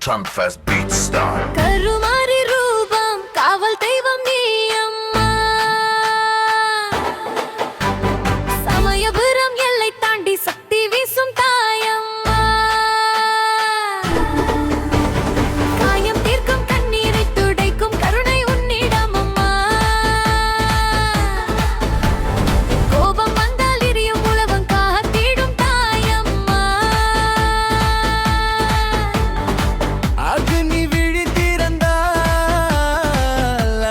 Sunfest Beat Star. Karumari ரூபம் காவல் தெய்வம் நீ அம்மா, சமயபுரம் எல்லை தாண்டி சக்தி வீசும் தாயம்மா, காயம் தீர்க்கும் கண்ணீரை துடைக்கும் கருணை உன்னிடம் அம்மா, கோபம் வந்தால் எரியும் உலகம் காத்திடும் தாயம்மா. அக்னி விழி திறந்தால்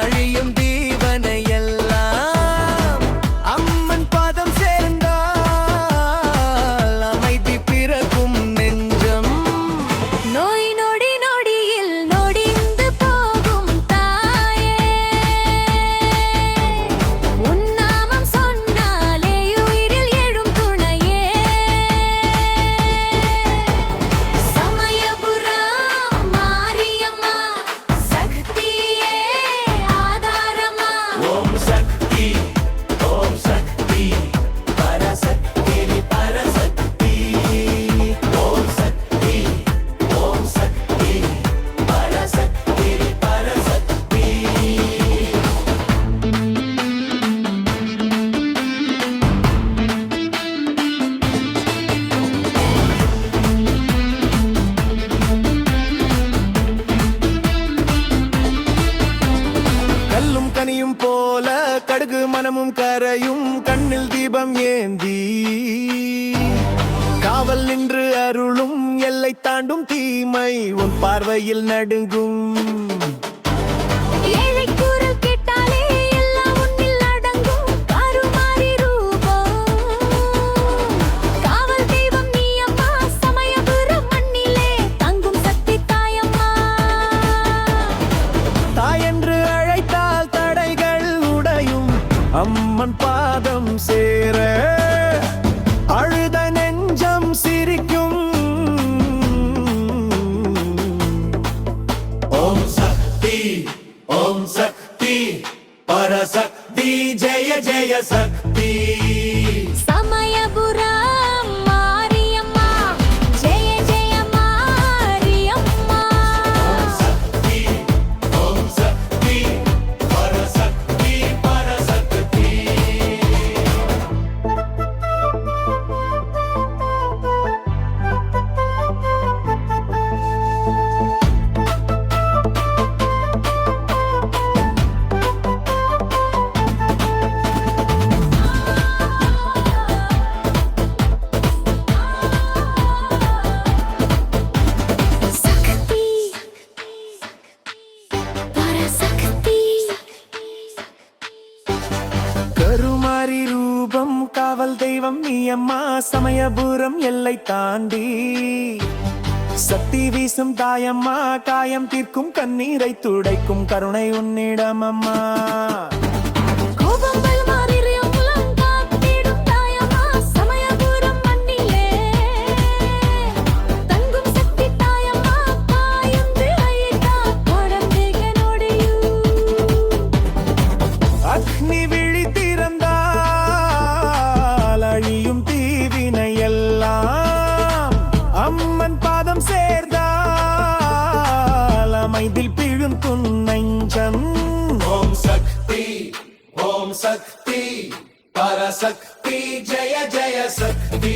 அழியும் தீவனை எல்லாம், அம்மன் பாதம் சேர்ந்தால் அமைதி பிறக்கும் நெஞ்சம். நோய் நொடி நொடியில் நொடிந்து போகும் தாயே, உன் நாமம் சொன்னாலே உயிரில் எழும் துணையே, சமயபுரம் மாரியம்மா சக்தியே ஆதாரமா. ஓம் சக்தி பரசக்தி பரசக்தி, ஓம் சக்தி பரசக்தி பரசக்தி. கல்லும் கனியும் போல கடுகு மனமும் கரையும், கண்ணில் தீபம் ஏந்தி காவல் நின்று அருளும், எல்லை தாண்டும் தீமை உன் பார்வையில் நடுங்கும். ஏழை குரல் கேட்டாலே எல்லாம் உன்னில் அடங்கும், கருமாரி ரூபம் காவல் தெய்வம் நீ அம்மா, சமயபுரம் மண்ணிலே தங்கும் சக்தி தாயம்மா. தாயென்று அழைத்தால் தடைகள் உடையும், அம்மன் பாதம் சேர அழுத நெஞ்சம் சிரிக்கும். ஓம் சக்தி பரசக்தி, ஜெய ஜெய சக்தி. சமயபுரம் மாரியம்மா ஜெய ஜெய மாரியம்மா. ஓம் சக்தி பரசக்தி பரசக்தி. சக்தி பரசக்தி. கருமாரி ரூபம் காவல் தெய்வம் நீ அம்மா, சமயபுரம் எல்லை தாண்டி சக்தி வீசும் தாயம்மா, காயம் தீர்க்கும் கண்ணீரை துடைக்கும் கருணை உன்னிடம் அம்மா. கோபம் பல்மாறி உலகம் காத்திடும் தாயம்மா, சமயபுரம் மண்ணிலே தங்கும் சக்தி தாயம்மா, காயந்து அழித்தா குழந்தைக நொடியும். அக்னி விழி திறந்தால் அழியும் தீவினை எல்லாம், அம்மன் பாதம் சேர்ந்தால் அமைதில் பிழும் துன் நெஞ்சம். ஓம் சக்தி பரசக்தி, ஜெய ஜெய சக்தி.